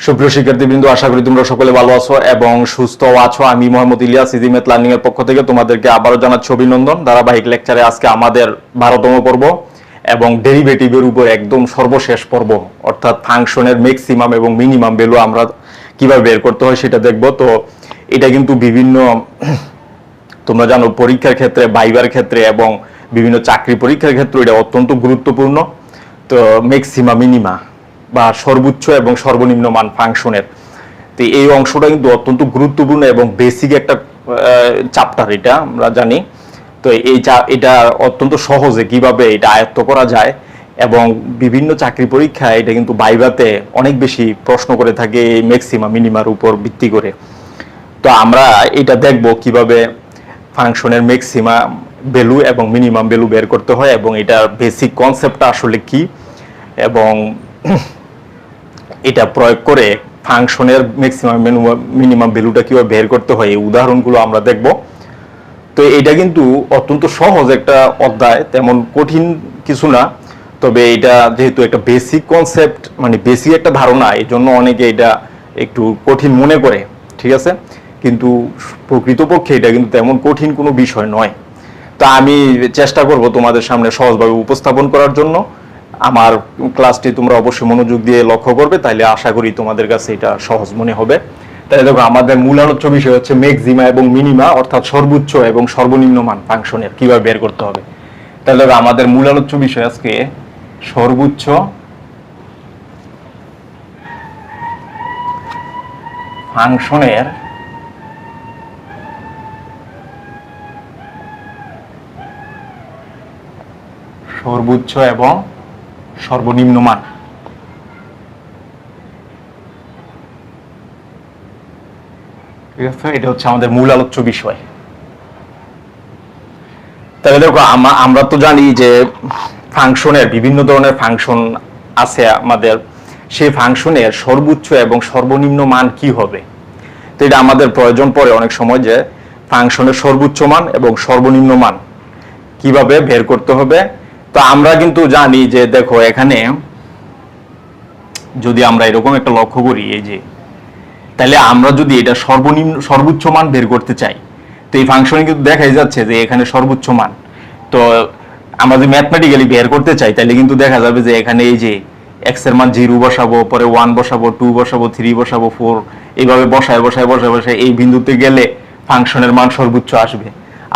সুপ্রিয় শিক্ষার্থীবৃন্দ, আশা করি তোমরা সকলে ভালো আছো এবং সুস্থ আছো। আমি মোহাম্মদ ইলিয়াস, ইজিমেথ লার্নিং এর পক্ষ থেকে তোমাদেরকে আবারও জানাচ্ছি অভিনন্দন। ধারাবাহিক লেকচারে আজকে আমাদের 12তম পর্ব এবং ডেরিভেটিভের উপর একদম সর্বশেষ পর্ব, অর্থাৎ ফাংশনের ম্যাক্সিমাম এবং মিনিমাম ভ্যালু আমরা কিভাবে বের করতে হয় সেটা দেখব। তো এটা কিন্তু বিভিন্ন তোমরা জানো পরীক্ষার ক্ষেত্রে, ভাইবার ক্ষেত্রে এবং বিভিন্ন চাকরি পরীক্ষার ক্ষেত্রে এটা অত্যন্ত গুরুত্বপূর্ণ। তো ম্যাক্সিমা মিনিমা বা সর্বোচ্চ এবং সর্বনিম্ন মান ফাংশনের, তো এই অংশটা কিন্তু অত্যন্ত গুরুত্বপূর্ণ এবং বেসিক একটা চ্যাপ্টার, এটা আমরা জানি। তো এটা অত্যন্ত সহজে কিভাবে এটা আয়ত্ত করা যায় এবং বিভিন্ন চাকরি পরীক্ষায় এটা কিন্তু ভাইভাতে অনেক বেশি প্রশ্ন করে থাকে এই ম্যাক্সিমা মিনিমার উপর ভিত্তি করে। তো আমরা এটা দেখব কিভাবে ফাংশনের ম্যাক্সিমা ভ্যালু এবং মিনিমাম ভ্যালু বের করতে হয় এবং এটার বেসিক কনসেপ্টটা আসলে কি এবং এটা প্রয়োগ করে ফাংশনের ম্যাক্সিমাম মিনিমাম ভ্যালুটা কিভাবে বের করতে হয় এই উদাহরণগুলো আমরা দেখব। তো এটা কিন্তু অত্যন্ত সহজ একটা অধ্যায়, তেমন কঠিন কিছু না। তবে এটা যেহেতু একটা বেসিক কনসেপ্ট, মানে বেসিক একটা ধারণা, এই জন্য অনেকে এটা একটু কঠিন মনে করে, ঠিক আছে। কিন্তু প্রকৃতপক্ষে এটা কিন্তু তেমন কঠিন কোনো বিষয় নয়। তা আমি চেষ্টা করব তোমাদের সামনে সহজভাবে উপস্থাপন করার জন্য। আমার ক্লাসটি তোমরা অবশ্যই মনোযোগ দিয়ে লক্ষ্য করবে, তাইলে আশা করি তোমাদের কাছে এটা সহজ মনে হবে। তাহলে দেখো, আমাদের মূল আলোচ্য বিষয় হচ্ছে ম্যাক্সিমা এবং মিনিমা, অর্থাৎ সর্বোচ্চ এবং সর্বনিম্ন মান ফাংশনের কিভাবে বের করতে হবে। তাহলে দেখো, আমাদের মূল আলোচ্য বিষয় আজকে সর্বোচ্চ ফাংশনের সর্বোচ্চ এবং সর্বনিম্ন মান। ঠিক আছে, এটা হচ্ছে আমাদের মূল আলোচ্য বিষয়। তাহলে দেখো, আমরা তো জানি যে ফাংশনের বিভিন্ন ধরনের ফাংশন আছে আমাদের, সেই ফাংশনের সর্বোচ্চ এবং সর্বনিম্ন মান কি হবে। তো এটা আমাদের প্রয়োজন পড়ে অনেক সময় যে ফাংশনের সর্বোচ্চ মান এবং সর্বনিম্ন মান কিভাবে বের করতে হবে। তো আমরা কিন্তু জানি যে দেখো, এখানে যদি আমরা এরকম একটা লক্ষ্য করি, এই যে, তাহলে আমরা যদি এটা সর্বোচ্চ মান বের করতে চাই, তো এই ফাংশনে কিন্তু দেখাই যাচ্ছে যে এখানে সর্বোচ্চ মান। তো আমরা যদি ম্যাথমেটিক্যালি বের করতে চাই, তাহলে কিন্তু দেখা যাবে যে এখানে এই যে এক্স এর মান 0 বসাবো, পরে 1 বসাবো, 2 বসাবো, 3 বসাবো, 4, এইভাবে বসায় এই বিন্দুতে গেলে ফাংশনের মান সর্বোচ্চ আসবে।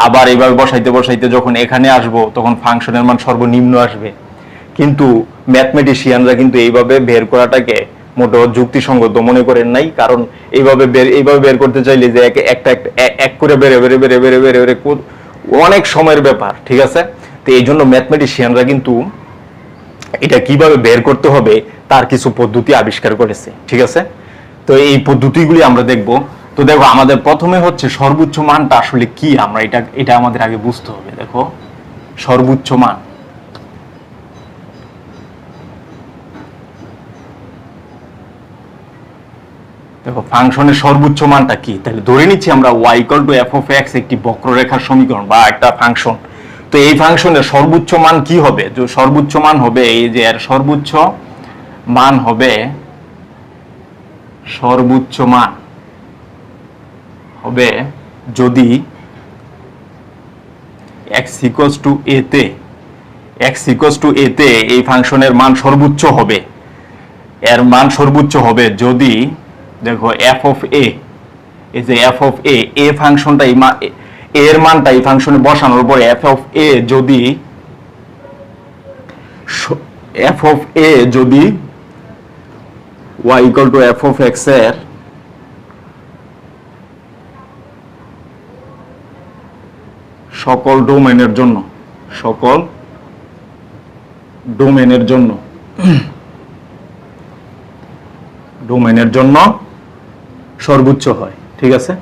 আবার এইভাবে বসাইতে যখন এখানে আসবো, তখন ফাংশনের মান সর্বনিম্ন আসবে। কিন্তু ম্যাথমেটিশিয়ানরা কিন্তু এইভাবে বের করাটাকে মোটেও যুক্তিসঙ্গত মনে করেন নাই, কারণ এইভাবে বের করতে চাইলে যে এক করে বেড়ে অনেক সময়ের ব্যাপার, ঠিক আছে। তো এই জন্য ম্যাথমেটিশিয়ানরা কিন্তু এটা কিভাবে বের করতে হবে তার কিছু পদ্ধতি আবিষ্কার করেছে, ঠিক আছে। তো এই পদ্ধতিগুলি আমরা দেখব। তো দেখো, আমাদের প্রথমে হচ্ছে সর্বোচ্চ মানটা আসলে কি, আমরা এটা আমাদের আগে বুঝতে হবে। দেখো, সর্বোচ্চ মান, দেখো ফাংশনের সর্বোচ্চ মানটা কি। তাহলে ধরে নিচ্ছি আমরা y = f of x একটি বক্ররেখার সমীকরণ বা একটা ফাংশন। তো এই ফাংশনের সর্বোচ্চ মান কি হবে? যে সর্বোচ্চ মান হবে, এই যে এর সর্বোচ্চ মান হবে যদি x = a তে এই ফাংশনের মান সর্বোচ্চ হবে, এর মান সর্বোচ্চ হবে যদি, দেখো, f of a, এই যে f of a ফাংশনটা এর মানটা এই ফাংশনে বসানোর পরে f of a যদি y = f of x এর সকল ডোমেনের জন্য সর্বোচ্চ হয়, ঠিক আছে।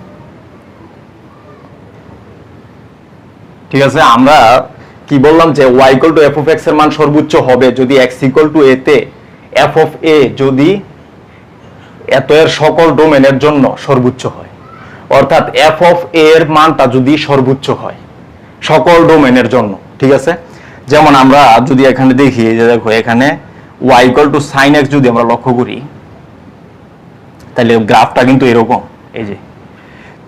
আমরা কি বললাম যে y = f of x এর মান সর্বোচ্চ হবে যদি x = a তে f of a যদি এত এর সকল ডোমেনের জন্য সর্বোচ্চ হয়, অর্থাৎ f of a এর মানটা যদি সর্বোচ্চ হয় সকল ডোমেনের জন্য, ঠিক আছে। যেমন আমরা যদি এখানে দেখি, যে দেখো, এখানে y = sin x যদি আমরা লক্ষ্য করি, তাহলে গ্রাফটা কিন্তু এরকম, এই যে।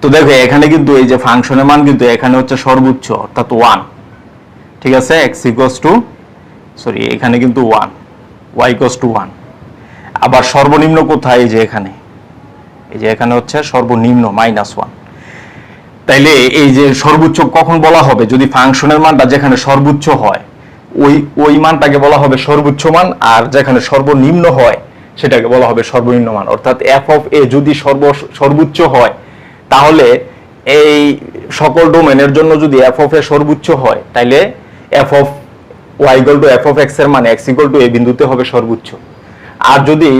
তো দেখো এখানে কিন্তু এই যে ফাংশনের মান কিন্তু এখানে হচ্ছে সর্বোচ্চ অর্থাৎ 1, ঠিক আছে, x ইকুয়ালস টু এখানে কিন্তু 1, y ইকুয়ালস টু 1। আবার সর্বনিম্ন কোথায়, এই যে এখানে, এই যে এখানে হচ্ছে সর্বনিম্ন -1। তাইলে এই যে সর্বোচ্চ কখন বলা হবে, যদি ফাংশনের মানটা যেখানে সর্বোচ্চ হয় ওই মানটাকে বলা হবে সর্বোচ্চ মান, আর যেখানে সর্বনিম্ন হয় সেটাকে বলা হবে সর্বনিম্ন মান। অর্থাৎ f অফ a যদি সর্বোচ্চ হয়, তাহলে এই সকল ডোমেনের জন্য যদি f অফ a সর্বোচ্চ হয়, তাহলে f of y equal to f of x এর মানে x ইকুয়াল টু a বিন্দুতে হবে সর্বোচ্চ। আর যদি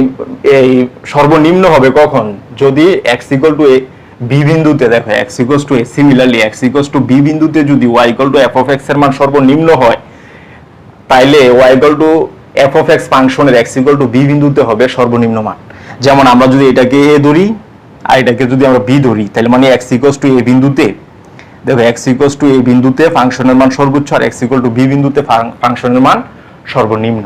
এই সর্বনিম্ন হবে কখন, যদি x equal to a b বিন্দুতে, দেখো x equals to a, similarly x equals to b বিন্দুতে যদি y equal to f of x এর মান সর্বনিম্ন হয়, তাইলে y equal to f of x ফাংশনের x ইকুয়াল টু b বিন্দুতে হবে সর্বনিম্ন মান। যেমন আমরা যদি এটাকে a ধরি আর এটাকে যদি আমরা b ধরি, তাহলে মানে x ইকুয়ালস টু a বিন্দুতে, দেখো x ইকুয়ালস টু a বিন্দুতে ফাংশনের মান সর্বোচ্চ, আর x ইকুয়াল টু b বিন্দুতে ফাংশনের মান সর্বনিম্ন।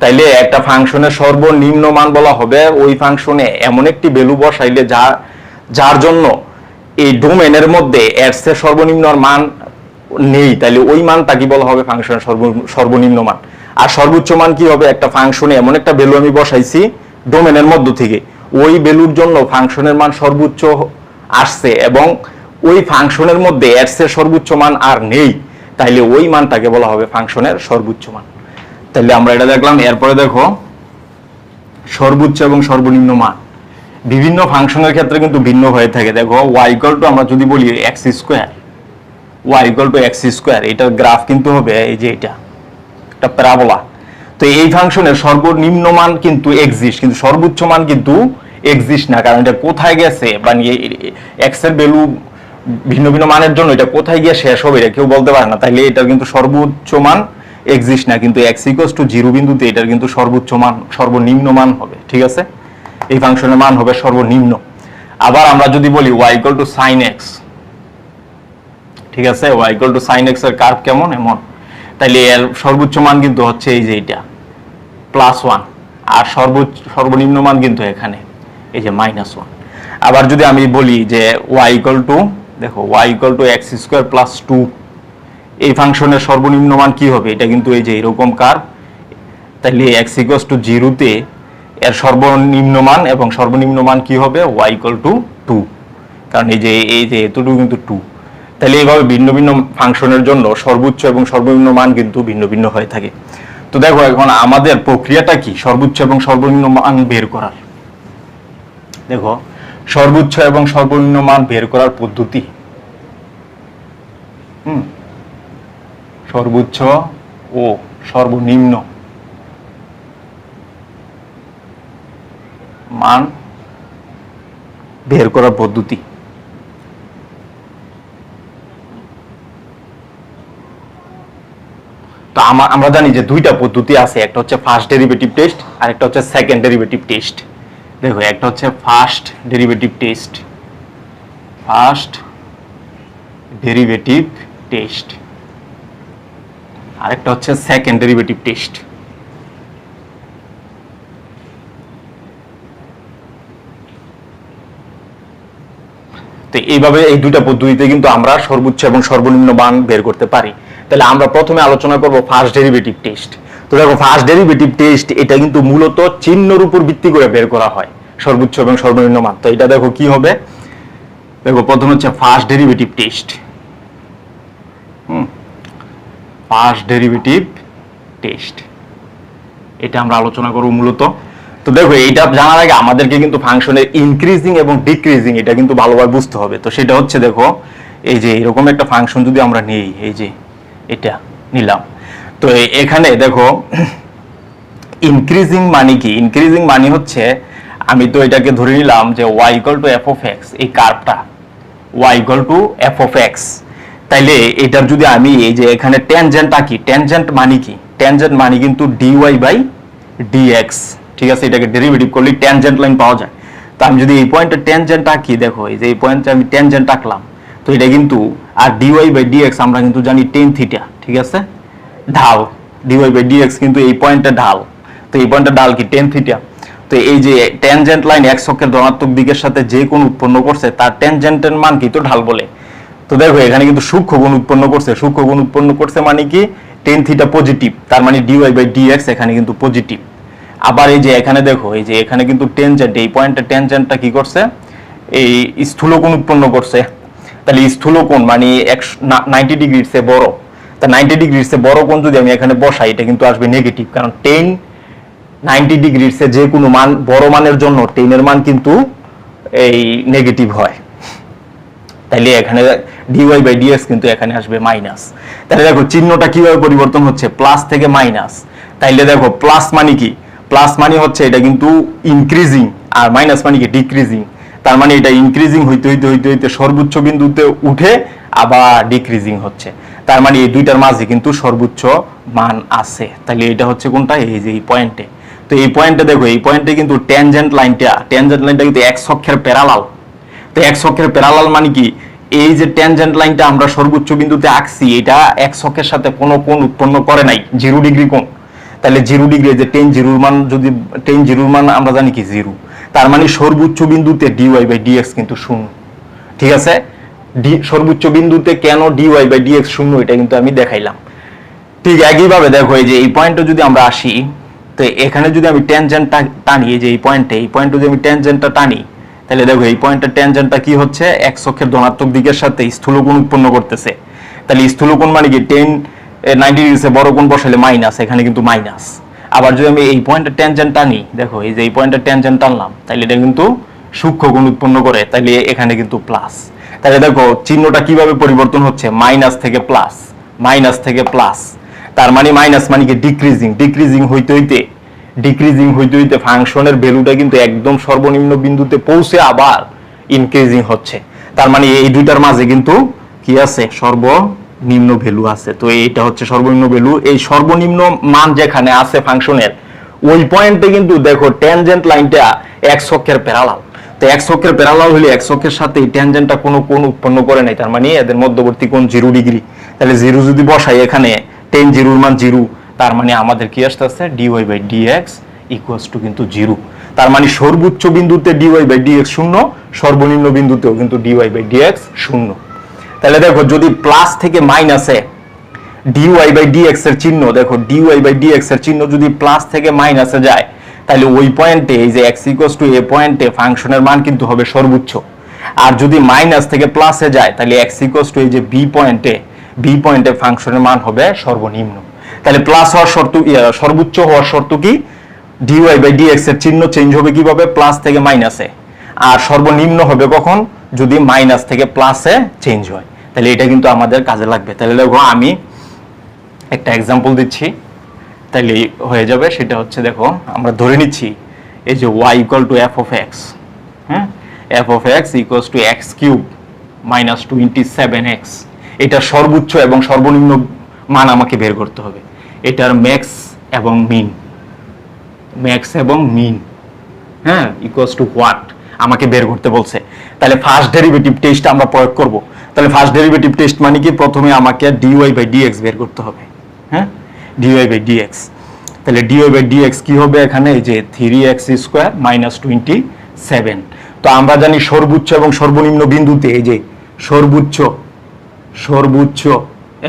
তাইলে একটা ফাংশনের সর্বনিম্ন মান বলা হবে ওই ফাংশনে এমন একটি ভ্যালু বসাইলে যার জন্য এই ডোমেনের মধ্যে এর চেয়ে সর্বনিম্ন মান নেই, তাহলে ওই মানটা কি বলা হবে ফাংশনের সর্বনিম্ন মান। আর সর্বোচ্চ মান কি হবে, একটা ফাংশনে এমন একটা ভ্যালু আমি বসাইছি ডোমেনের মধ্য থেকে, ওই ভ্যালুর জন্য ফাংশনের মান সর্বোচ্চ আসছে এবং ওই ফাংশনের মধ্যে এর চেয়ে সর্বোচ্চ মান আর নেই, তাইলে ওই মানটাকে বলা হবে ফাংশনের সর্বোচ্চ মান। তাহলে আমরা এটা দেখলাম। এরপরে দেখো সর্বোচ্চ এবং সর্বনিম্ন মান বিভিন্ন ফাংশনের ক্ষেত্রে কিন্তু ভিন্ন হয়ে থাকে। দেখো y ইকুয়াল টু, আমরা যদি বলি x square, y equal to x square, এটার গ্রাফ কিন্তু হবে এই যে এটা প্যারাবোলা। তো এই ফাংশনের সর্বনিম্ন মান কিন্তু এক্সিস্ট, কিন্তু সর্বোচ্চ মান কিন্তু এক্সিস্ট না, কারণ এটা কোথায় গেছে, মানে x এর ভ্যালু ভিন্ন ভিন্ন মানের জন্য এটা কোথায় গিয়ে শেষ হবে এটা কেউ বলতে পারে না। তাইলে এটার কিন্তু সর্বোচ্চ মান এক্সিস্ট না, কিন্তু x ইকুয়ালস টু 0 বিন্দুতে এটার কিন্তু সর্বোচ্চ মান সর্বনিম্ন মান হবে, ঠিক আছে, এই ফাংশনের মান হবে সর্বনিম্ন। আবার আমরা যদি বলি y equal to sin x, ঠিক আছে, y equal to sin x এর কার্ভ কেমন, এমন, তাইলে এর সর্বোচ্চ মান কিন্তু হচ্ছে এই যে এটা +1, আর সর্বনিম্ন মান কিন্তু এখানে এই যে -1। আবার যদি আমি বলি যে y ইকুয়াল টু, দেখো y equal to x square plus 2, এই ফাংশনের সর্বনিম্ন মান কি হবে, এটা কিন্তু এই যে এরকম কার্ভ। তাহলে x ইকুয়ালস টু 0 তে এর সর্বনিম্ন মান এবং সর্বনিম্ন মান কি হবে, y ইকুয়াল টু 2, কারণ এই যে এতটুকু কিন্তু 2। তাহলে এইভাবে ভিন্ন ভিন্ন ফাংশনের জন্য সর্বোচ্চ এবং সর্বনিম্ন মান কিন্তু ভিন্ন ভিন্ন হয়ে থাকে। তো দেখো এখন আমাদের প্রক্রিয়াটা কি সর্বোচ্চ এবং সর্বনিম্ন মান বের করার। দেখো সর্বোচ্চ এবং সর্বনিম্ন মান বের করার পদ্ধতি, সর্বোচ্চ ও সর্বনিম্ন মান বের করার পদ্ধতি। তো আমরা জানি যে দুইটা পদ্ধতি আছে, একটা হচ্ছে ফার্স্ট ডেরিভেটিভ টেস্ট আর একটা হচ্ছে সেকেন্ড ডেরিভেটিভ টেস্ট। দেখো একটা হচ্ছে first derivative test, first derivative test, আর একটা হচ্ছে সেকেন্ড ডেরিভেটিভ টেস্ট। তো এইভাবে এই দুইটা পদ্ধতিতে কিন্তু আমরা সর্বোচ্চ এবং সর্বনিম্ন মান বের করতে পারি। তাহলে আমরা প্রথমে আলোচনা করব ফার্স্ট ডেরিভেটিভ টেস্ট। তো দেখো ফার্স্ট ডেরিভেটিভ টেস্ট এটা কিন্তু মূলত চিহ্নের উপর ভিত্তি করে বের করা হয় সর্বোচ্চ এবং সর্বনিম্ন মান। তো এটা দেখো কি হবে, দেখো প্রথম হচ্ছে first derivative test, first derivative test, এটা আমরা আলোচনা করব মূলত। তো দেখো এইটা জানার আগে আমাদেরকে কিন্তু ফাংশনের ইনক্রিজিং এবং ডিক্রিজিং এটা কিন্তু ভালোভাবে বুঝতে হবে। তো সেটা হচ্ছে দেখো এই যে এরকম একটা ফাংশন যদি আমরা নেই, এই যে এটা নিলাম, তো এখানে দেখো ইনক্রিজিং মানে কি, ইনক্রিজিং মানে হচ্ছে আমি তো এটাকে ধরে নিলাম যে y equal to f of x, এই কার্ভটা y equal to f of x। তাইলে এটার যদি আমি এই যে এখানে ট্যানজেন্ট আঁকি, ট্যানজেন্ট মানে কি, ট্যানজেন্ট মানে কিন্তু dy বাই dx, ঠিক আছে, এটাকে ডেরিভেটিভ করলে ট্যানজেন্ট লাইন পাওয়া যায়। তো আমি যদি এই পয়েন্টে ট্যানজেন্ট আঁকি, দেখো এই যে এই পয়েন্টে আমি ট্যানজেন্ট আঁকলাম, তো এটা কিন্তু আর dy বাই dx আমরা কিন্তু জানি টেন থিটা, ঠিক আছে, ঢাল dy বাই dx কিন্তু এই পয়েন্টে ঢাল, তো এই পয়েন্টে ঢাল কি টেন থিটা। তো তো এই যে ট্যানজেন্ট লাইন x অক্ষের ধনাত্মক দিকের সাথে যে কোণ উৎপন্ন করছে তার ট্যানজেন্টের মান কি তো ঢাল বলে। তো দেখো এখানে কিন্তু সূক্ষ্ম কোণ উৎপন্ন করছে, সূক্ষ্ম কোণ উৎপন্ন করছে মানে কি tan থিটা পজিটিভ, তার মানে dy/dx এখানে কিন্তু পজিটিভ। আবার এই যে এখানে দেখো এই যে এখানে কিন্তু ট্যানজেন্ট, এই পয়েন্টে ট্যানজেন্টটা কি করছে, এই স্থূল কোণ উৎপন্ন করছে। তাহলে স্থূল কোণ মানে 90 ডিগ্রির চেয়ে বড়, তা 90 ডিগ্রির চেয়ে বড় কোণ যদি আমি এখানে বসাই এটা কিন্তু আসবে নেগেটিভ, কারণ 90 ডিগ্রির চেয়ে যে কোনো মান বড় মানের জন্য টেনের মান কিন্তু এই নেগেটিভ হয়। তাইলে এখানে dy/dx কিন্তু এখানে আসবে মাইনাস। তাহলে দেখো চিহ্নটা কিভাবে পরিবর্তন হচ্ছে, প্লাস থেকে মাইনাস। তাইলে দেখো প্লাস মানে কি, প্লাস মানে হচ্ছে এটা কিন্তু ইনক্রিজিং, আর মাইনাস মানে কি ডিক্রিজিং। তার মানে এটা ইনক্রিজিং হইতে হইতে হইতে হইতে সর্বোচ্চ বিন্দুতে উঠে আবার ডিক্রিজিং হচ্ছে, তার মানে এই দুইটার মাঝে কিন্তু সর্বোচ্চ মান আছে। তাহলে এটা হচ্ছে কোনটা, এই যে এই পয়েন্টে। তো এই পয়েন্টে দেখো এই পয়েন্টে কিন্তু ট্যানজেন্ট লাইনটা কিন্তু x অক্ষের প্যারালাল। তো x অক্ষের প্যারালাল মানে কি, এই যে ট্যানজেন্ট লাইনটা আমরা সর্বোচ্চ বিন্দুতে আঁকছি এটা x অক্ষের সাথে কোনো কোণ উৎপন্ন করে নাই, 0 ডিগ্রি কোণ। তাহলে 0 ডিগ্রি যে tan 0 মান, যদি tan 0 মান আমরা জানি কি 0, তার মানে সর্বোচ্চ বিন্দুতে dy/dx কিন্তু 0। ঠিক আছে, সর্বোচ্চ বিন্দুতে কেন dy/dx 0 এটা কিন্তু আমি দেখাইলাম। ঠিক একইভাবে দেখো এই যে এই পয়েন্টে যদি আমরা আসি, তো এখানে যদি আমি ট্যানজেন্টটা টানি, এই যে এই পয়েন্টে যদি আমি ট্যানজেন্টটা টানি, তাহলে দেখো এই পয়েন্টের ট্যানজেন্টটা কি হচ্ছে, x অক্ষের ধনাত্মক দিকের সাথে স্থূল কোণ উৎপন্ন করতেছে। তাহলে স্থূল কোণ মানে কি 90 ডিগ্রিতে বড় কোণ বসালে মাইনাস, এখানে কিন্তু মাইনাস। আবার যদি আমি এই পয়েন্টের ট্যানজেন্ট টানি, দেখো এই যে এই পয়েন্টের ট্যানজেন্ট টানলাম, তাহলে এটা কিন্তু সূক্ষ্ম কোণ উৎপন্ন করে, তাহলে এখানে কিন্তু প্লাস। তাহলে দেখো চিহ্নটা কিভাবে পরিবর্তন হচ্ছে, মাইনাস থেকে প্লাস, মাইনাস থেকে প্লাস। তার মানে মাইনাস মানে কি ডিক্রিজিং, ডিক্রিজিং হইতে হইতে ফাংশনের ভ্যালুটা কিন্তু একদম সর্বনিম্ন বিন্দুতে পৌঁছে আবার ইনক্রিজিং হচ্ছে। তার মানে এই দুইটার মাঝে কিন্তু কি আছে, সর্বনিম্ন ভ্যালু আছে। তো এইটা হচ্ছে সর্বনিম্ন ভ্যালু। এই সর্বনিম্ন মান যেখানে আছে ফাংশনের, ওই পয়েন্টে কিন্তু দেখো ট্যানজেন্ট লাইনটা x অক্ষের প্যারালাল। তো x অক্ষের প্যারালাল হলে x অক্ষের সাথে এই ট্যানজেন্টটা কোনো কোণ উৎপন্ন করে নাই, তার মানে এদের মধ্যবর্তী কোণ 0 ডিগ্রি। তাহলে 0 যদি বসাই এখানে, tan 0 এর মান 0, তার মানে আমাদের কি আসছে, dy/dx কিন্তু 0। তার মানে সর্বোচ্চ বিন্দুতে dy/dx 0, সর্বনিম্ন বিন্দুতেও কিন্তু dy/dx 0। তাহলে দেখো যদি প্লাস থেকে মাইনাসে dy/dx এর চিহ্ন, দেখো dy/dx এর চিহ্ন যদি প্লাস থেকে মাইনাসে যায়, তাহলে ওই পয়েন্টে এই যে x a পয়েন্টে ফাংশনের মান কিন্তু হবে সর্বোচ্চ। আর যদি মাইনাস থেকে প্লাসে যায়, তাহলে x এই যে b পয়েন্টে ফাংশনের মান হবে সর্বনিম্ন। তাহলে প্লাস হওয়ার শর্ত, সর্বোচ্চ হওয়ার শর্ত কি, dy/dx এর চিহ্ন চেঞ্জ হবে কিভাবে, প্লাস থেকে মাইনাসে। আর সর্বনিম্ন হবে কখন, যদি মাইনাস থেকে প্লাসে চেঞ্জ হয়। তাহলে এটা কিন্তু আমাদের কাজে লাগবে। তাহলে দেখো আমি একটা এক্সাম্পল দিচ্ছি, তাহলে হয়ে যাবে। সেটা হচ্ছে দেখো আমরা ধরে নিচ্ছি এই যে y = f of x, হ্যাঁ, f of x = x³ - 27x। এটা সর্বোচ্চ এবং সর্বনিম্ন মান আমাকে বের করতে হবে। এটার ম্যাক্স এবং মিন, হ্যাঁ, হোয়াট আমাকে বের করতে বলছে। তাহলে ফার্স্ট ডেরিভেটিভ টেস্ট আমরা প্রয়োগ করব। তাহলে ফার্স্ট ডেরিভেটিভ টেস্ট মানে কি, প্রথমে আমাকে dy/dx বের করতে হবে, হ্যাঁ, dy/dx। তাহলে dy/dx কি হবে এখানে, এই যে 3x² - 27। তো আমরা জানি সর্বোচ্চ এবং সর্বনিম্ন বিন্দুতে, এই যে সর্বোচ্চ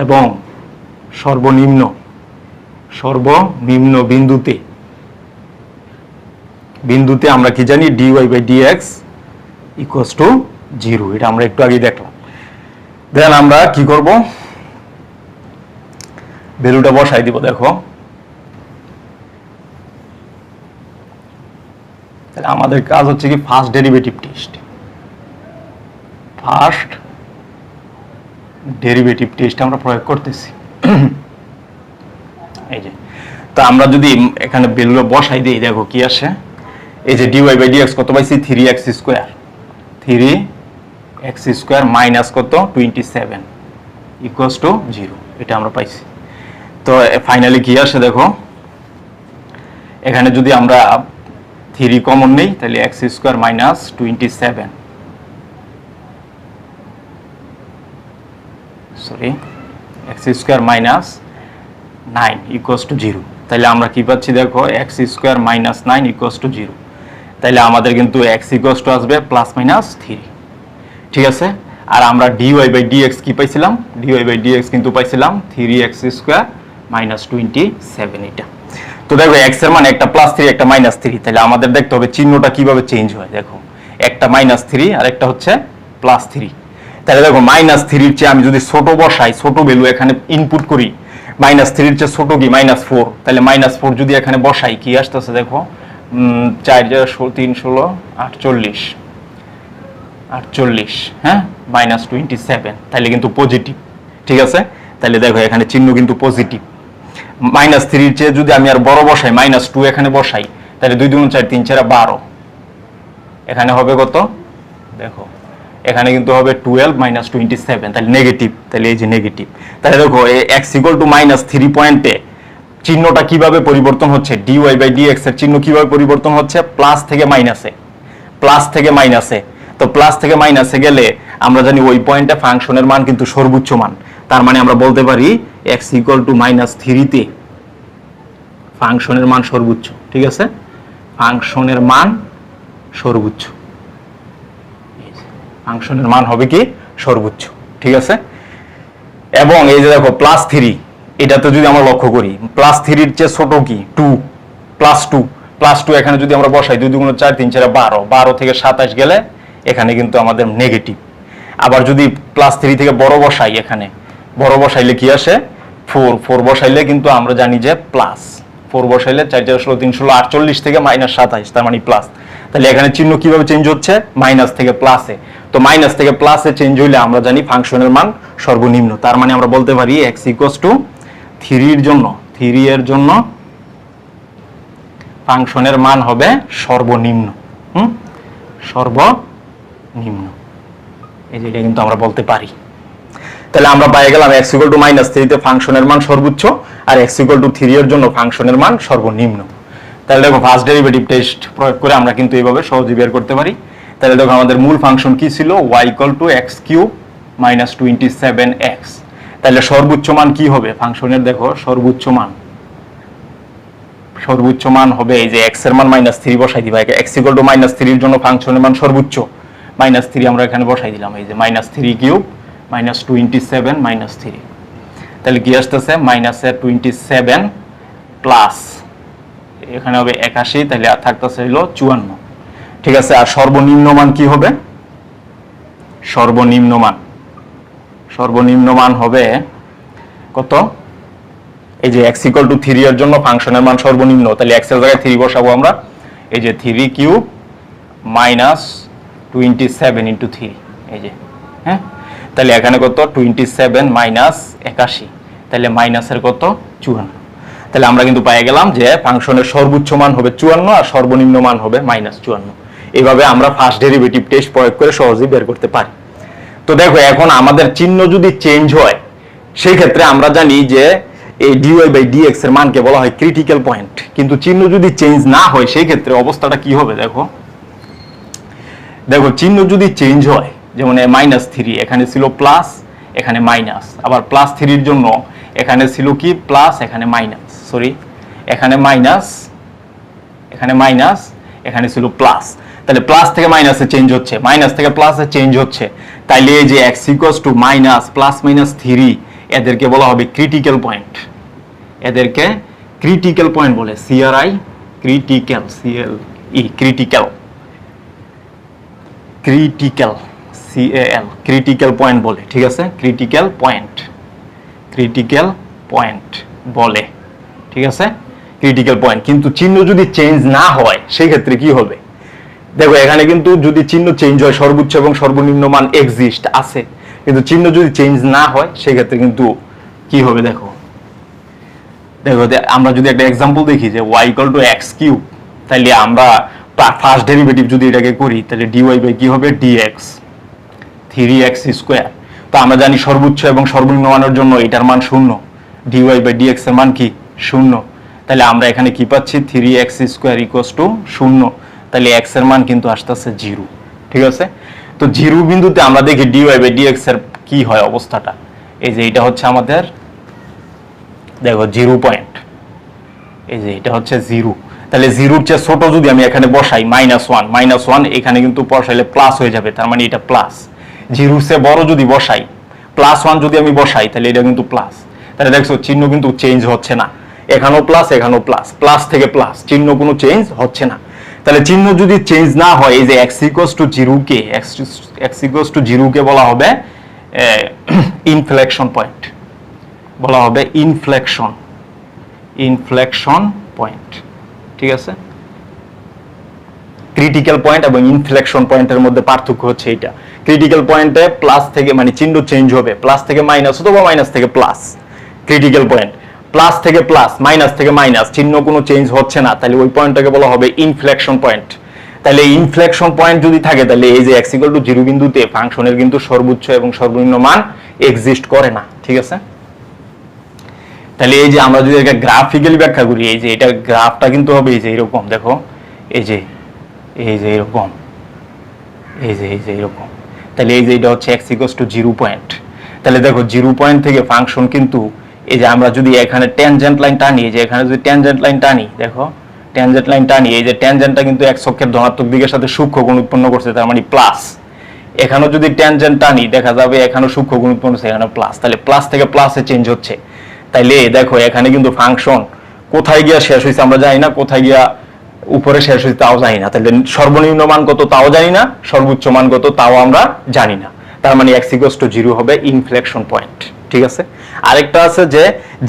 এবং সর্বনিম্ন বিন্দুতে আমরা কি জানি, dy/dx = 0। এটা আমরা একটু আগে দেখলাম। দেন আমরা কি করব, ভ্যালুটা বসাই দিব। দেখো তাহলে আমাদের কাজ হচ্ছে কি, ফার্স্ট ডেরিভেটিভ টেস্ট আমরা প্রয়োগ করতেছি। এই যে, তো আমরা যদি এখানে ভ্যালু বসাই দিই, দেখো কি আসে, এই যে dy/dx কত পাইছি, 3x² মাইনাস কত, 27 = 0। এটা আমরা পাইছি। তো ফাইনালি কি আসে দেখো, এখানে যদি আমরা 3 কমন নেই, তাহলে x² - 27, x² - 9 = 0। তাহলে আমরা কি পাচ্ছি দেখো, x² - 9 = 0। তাহলে আমাদের কিন্তু x ইকুয়ালস টু আসবে প্লাস মাইনাস 3, ঠিক আছে। আর আমরা dy বাই dx কি পাইছিলাম, dy বাই dx কিন্তু পাইছিলাম 3x স্কয়ার মাইনাস 27। এটা তো দেখো x এর মান একটা প্লাস 3 একটা মাইনাস 3, তাহলে আমাদের দেখতে হবে চিহ্নটা কিভাবে চেঞ্জ হয়। দেখো একটা মাইনাস 3 আর একটা হচ্ছে প্লাস 3, তাহলে দেখো মাইনাস 3 এর চেয়ে আমি যদি ছোট বসাই, ছোট ভ্যালু এখানে ইনপুট করি, মাইনাস 3 এর চেয়ে ছোট কি মাইনাস 4, তাহলে মাইনাস 4 যদি এখানে বসাই কি আসতেছে দেখো 4 3 16 48, হ্যাঁ মাইনাস 27, তাহলে কিন্তু পজিটিভ, ঠিক আছে। তাহলে দেখো এখানে চিহ্ন কিন্তু পজিটিভ। মাইনাস 3 এর চেয়ে যদি আমি আর বড় বসাই, মাইনাস 2 এখানে বসাই, তাহলে 2 2 4 3 4 12, এখানে হবে কত দেখো, এখানে কিন্তু হবে 12 মাইনাস 27, তাহলে নেগেটিভ, তাহলে এই যে নেগেটিভ। তাহলে দেখো x ইকুয়াল টু মাইনাস 3 পয়েন্টে চিহ্নটা কিভাবে পরিবর্তন হচ্ছে, dy বাই dx এর চিহ্ন কিভাবে পরিবর্তন হচ্ছে, প্লাস থেকে মাইনাসে, প্লাস থেকে মাইনাসে। তো প্লাস থেকে মাইনাসে গেলে আমরা জানি ওই পয়েন্টে ফাংশনের মান কিন্তু সর্বোচ্চ মান, তার মানে আমরা বলতে পারি x ইকুয়াল টু মাইনাস 3 তে ফাংশনের মান সর্বোচ্চ, ঠিক আছে, ফাংশনের মান সর্বোচ্চ, ফাংশনের মান হবে কি সর্বোচ্চ, ঠিক আছে। এবং এই যে দেখো প্লাস 3, এটাতে যদি আমরা লক্ষ্য করি প্লাস 3 এর চেয়ে ছোট কি 2, প্লাস 2 এখানে যদি আমরা বসাই 2 2 4 3 4 12, 12 থেকে 27 গেলে এখানে কিন্তু আমাদের নেগেটিভ। আবার যদি প্লাস 3 থেকে বড় বসাই, এখানে বড় বসাইলে কি আসে 4, 4 বসাইলে কিন্তু আমরা জানি যে প্লাস, 4 বসাইলে 4 4 16 3 16 48 থেকে মাইনাস 27, তার মানে প্লাস। তাহলে এখানে চিহ্ন কিভাবে চেঞ্জ হচ্ছে, মাইনাস থেকে প্লাসে। তো মাইনাস থেকে প্লাসে চেঞ্জ হইলে আমরা জানি ফাংশনের মান সর্বনিম্ন, তার মানে আমরা বলতে পারি x ইকুয়ালস টু 3 এর জন্য, 3 এর জন্য ফাংশনের মান হবে সর্বনিম্ন, সর্বনিম্ন, এই যে এটা কিন্তু আমরা বলতে পারি। তাহলে আমরা পেয়ে গেলাম x ইকুয়াল টু মাইনাস 3 তে ফাংশনের মান সর্বোচ্চ আর x ইকুয়াল টু 3 এর জন্য ফাংশনের মান সর্বনিম্ন। তাহলে দেখো ফার্স্ট ডেরিভেটিভ টেস্ট প্রয়োগ করে আমরা কিন্তু এইভাবে সহজে বের করতে পারি। তাহলে দেখো আমাদের মূল ফাংশন কি ছিল, y equal to x cube minus 27x। তাহলে সর্বোচ্চ মান কি হবে ফাংশনের, দেখো সর্বোচ্চ মান হবে এই যে x এর মান মাইনাস 3 বসাই দিবা, x ইকুয়াল টু মাইনাস 3 এর জন্য ফাংশনের মান সর্বোচ্চ মাইনাস 3 আমরা এখানে বসাই দিলাম, এই যে মাইনাস 3 কিউব মাইনাস 27 মাইনাস 3, তাহলে কি আসতেছে মাইনাস 27 প্লাস এখানে হবে 81, তাহলে আর থাকতেছে হলো 54, ঠিক আছে। আর সর্বনিম্ন মান কি হবে, সর্বনিম্ন মান হবে কত, এই যে x ইকুয়াল টু 3 এর জন্য ফাংশনের মান সর্বনিম্ন, তাহলে x এর জায়গায় 3 বসাবো আমরা, এই যে 3 কিউব মাইনাস 27 ইনটু 3, এই যে, হ্যাঁ, তাহলে এখানে কত 27 মাইনাস 81, তাহলে মাইনাসের কত 54। তাহলে আমরা কিন্তু পেয়ে গেলাম যে ফাংশনের সর্বোচ্চ মান হবে 54 আর সর্বনিম্ন মান হবে মাইনাস 54। এইভাবে আমরা ফার্স্ট ডেরিভেটিভ টেস্ট প্রয়োগ করে সহজেই বের করতে পারি। তো দেখো এখন আমাদের চিহ্ন যদি চেঞ্জ হয় সেই ক্ষেত্রে আমরা জানি যে এই dy বাই dx এর মানকে বলা হয় ক্রিটিক্যাল পয়েন্ট, কিন্তু চিহ্ন যদি চেঞ্জ না হয় সেই ক্ষেত্রে অবস্থাটা কি হবে, দেখো চিহ্ন যদি চেঞ্জ হয়, যেমন মাইনাস 3 এখানে ছিল প্লাস, এখানে মাইনাস, আবার প্লাস 3 এর জন্য এখানে ছিল কি প্লাস, এখানে মাইনাস, সরি এখানে মাইনাস, এখানে ছিল প্লাস, তাহলে প্লাস থেকে মাইনাসে চেঞ্জ হচ্ছে, মাইনাস থেকে প্লাসে চেঞ্জ হচ্ছে, তাইলে এই যে x equals to minus plus minus 3 এদেরকে বলা হবে ক্রিটিক্যাল পয়েন্ট, এদেরকে ক্রিটিক্যাল পয়েন্ট বলে, CRI critical, CLE critical, CAL critical point বলে, ঠিক আছে, ক্রিটিক্যাল পয়েন্ট বলে, ঠিক আছে, ক্রিটিক্যাল পয়েন্ট। কিন্তু চিহ্ন যদি চেঞ্জ না হয় সেই ক্ষেত্রে কি হবে, দেখো এখানে কিন্তু যদি চিহ্ন চেঞ্জ হয় সর্বোচ্চ এবং সর্বনিম্ন মান এক্সিস্ট আছে, কিন্তু চিহ্ন যদি চেঞ্জ না হয় সেই ক্ষেত্রে কিন্তু কি হবে, দেখো আমরা যদি একটা एग्जांपल দেখি যে y = x কিউব, তাহলে আমরা ফার্স্ট ডেরিভেটিভ যদি এটাকে করি তাহলে dy বাই কি হবে dx 3x স্কয়ার। তো আমরা জানি সর্বোচ্চ এবং সর্বনিম্ন মানের জন্য এটার মান 0, dy বাই dx এর মান কি 0, তাহলে আমরা এখানে কি পাচ্ছি 3x স্কয়ার = 0, তাহলে x এর মান কিন্তু আসতেছে 0, ঠিক আছে। তো 0 বিন্দুতে আমরা দেখি dy বাই dx এর কি হয় অবস্থাটা, এই যে এটা হচ্ছে আমাদের দেখো 0 পয়েন্ট, এই যে এটা হচ্ছে 0, তাহলে জিরোর চেয়ে ছোট যদি আমি এখানে বসাই -1 এখানে কিন্তু বসাইলে প্লাস হয়ে যাবে, তার মানে এটা প্লাস। জিরোর চেয়ে বড় যদি বসাই +1 যদি আমি বসাই তাহলে এটা কিন্তু প্লাস। তাহলে দেখছো চিহ্ন কিন্তু চেঞ্জ হচ্ছে না, এখানেও প্লাস এখানেও প্লাস, প্লাস থেকে প্লাস, চিহ্ন কোনো চেঞ্জ হচ্ছে না। তাহলে চিহ্ন যদি চেঞ্জ না হয়, এই যে x = 0 কে বলা হবে ইনফ্লেকশন পয়েন্ট, বলা হবে ইনফ্লেকশন পয়েন্ট। ঠিক আছে, ক্রিটিক্যাল পয়েন্ট এবং ইনফ্লেকশন পয়েন্টের মধ্যে পার্থক্য হচ্ছে এটা। ক্রিটিক্যাল পয়েন্টে প্লাস থেকে মানে চিহ্ন চেঞ্জ হবে, প্লাস থেকে মাইনাস অথবা মাইনাস থেকে প্লাস। ক্রিটিক্যাল পয়েন্ট প্লাস থেকে প্লাস, মাইনাস থেকে মাইনাস, চিহ্ন কোনো চেঞ্জ হচ্ছে না, তাহলে ওই পয়েন্টটাকে বলা হবে ইনফ্লেকশন পয়েন্ট। তাহলে ইনফ্লেকশন পয়েন্ট যদি থাকে তাহলে এই যে x = 0 বিন্দুতে ফাংশনের কিন্তু সর্বোচ্চ এবং সর্বনিম্ন মান এক্সিস্ট করে না। ঠিক আছে, তাহলে এই যে আমরা যদি এটা গ্রাফিক্যালি ব্যাখ্যা করি, এই যে এটা গ্রাফটা কিন্তু হবে এই যে এরকম, দেখো এই যে এরকম, এই যে এরকম। তাহলে এই যে এটা হচ্ছে x = 0 পয়েন্ট। তাহলে দেখো 0 পয়েন্ট থেকে ফাংশন কিন্তু এই যে আমরা যদি এখানে ট্যানজেন্ট লাইন টানি, এই যে এখানে যদি ট্যানজেন্ট লাইন টানি, দেখো ট্যানজেন্ট লাইন টানি, এই যে ট্যানজেন্টটা কিন্তু x অক্ষের ধনাত্মক দিকের সাথে সূক্ষ্ম কোণ উৎপন্ন করছে, তার মানে প্লাস। এখানেও যদি ট্যানজেন্ট টানি দেখা যাবে এখানেও সূক্ষ্ম কোণ উৎপন্ন করছে, এখানে প্লাস। তাহলে প্লাস থেকে প্লাসে চেঞ্জ হচ্ছে। তাইলে দেখো এখানে কিন্তু ফাংশন কোথায় গিয়া শেষ হয়েছে আমরা জানি না, কোথায় গিয়া উপরে শেষ হয়েছে তাও জানি না। তাহলে সর্বনিম্ন মান কত তাও জানি না, সর্বোচ্চ মান কত তাও আমরা জানি না। তার মানে x = 0 হবে ইনফ্লেকশন পয়েন্ট। ঠিক আছে, আরেকটা আছে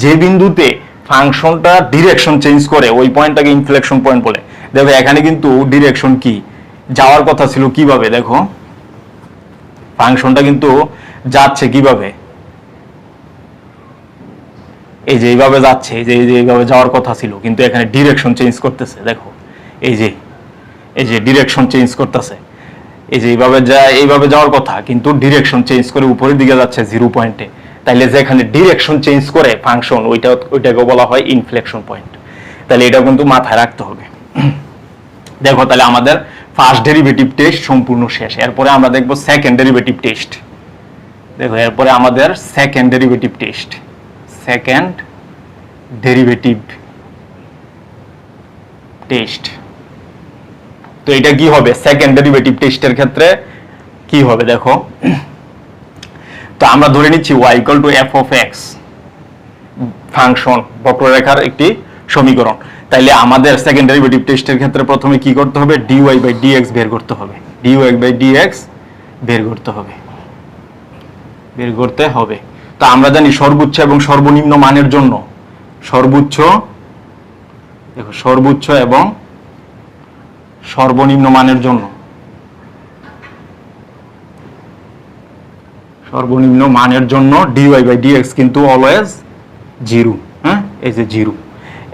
যে বিন্দুতে ফাংশনটা ডিরেকশন চেঞ্জ করে ওই পয়েন্টটাকে ইনফ্লেকশন পয়েন্ট বলে। দেখো এখানে কিন্তু ডিরেকশন কি যাওয়ার কথা ছিল কিভাবে, দেখো ফাংশনটা কিন্তু যাচ্ছে কিভাবে, এই যে এইভাবে যাচ্ছে, এই যে এইভাবে যাওয়ার কথা ছিল, কিন্তু এখানে ডিরেকশন চেঞ্জ করতেছে। দেখো এই যে ডিরেকশন চেঞ্জ করতেছে, এই যে এইভাবে যাওয়ার কথা কিন্তু ডিরেকশন চেঞ্জ করে উপরের দিকে যাচ্ছে 0 পয়েন্টে। তাইলে যেখানে ডিরেকশন চেঞ্জ করে ফাংশন ওইটাকে বলা হয় ইনফ্লেকশন পয়েন্ট। তাহলে এটা কিন্তু মাথায় রাখতে হবে। দেখো তাহলে আমাদের ফার্স্ট ডেরিভেটিভ টেস্ট সম্পূর্ণ শেষ। এরপরে আমরা দেখবো সেকেন্ড ডেরিভেটিভ টেস্ট। দেখো এরপরে আমাদের second derivative test, second derivative test. তো এটা কি হবে সেকেন্ড ডেরিভেটিভ টেস্টের ক্ষেত্রে কি হবে, দেখো তো আমরা ধরে নিচ্ছি y = f(x) ফাংশন বক্ররেখার একটি সমীকরণ। তাইলে আমাদের সেকেন্ড ডেরিভেটিভ টেস্টের ক্ষেত্রে প্রথমে কি করতে হবে, dy/dx বের করতে হবে, dy/dx বের করতে হবে। তো আমরা জানি সর্বোচ্চ এবং সর্বনিম্ন মানের জন্য সর্বোচ্চ এবং সর্বনিম্ন মানের জন্য dy/dx কিন্তু অলওয়েজ 0। হ্যাঁ, এই যে 0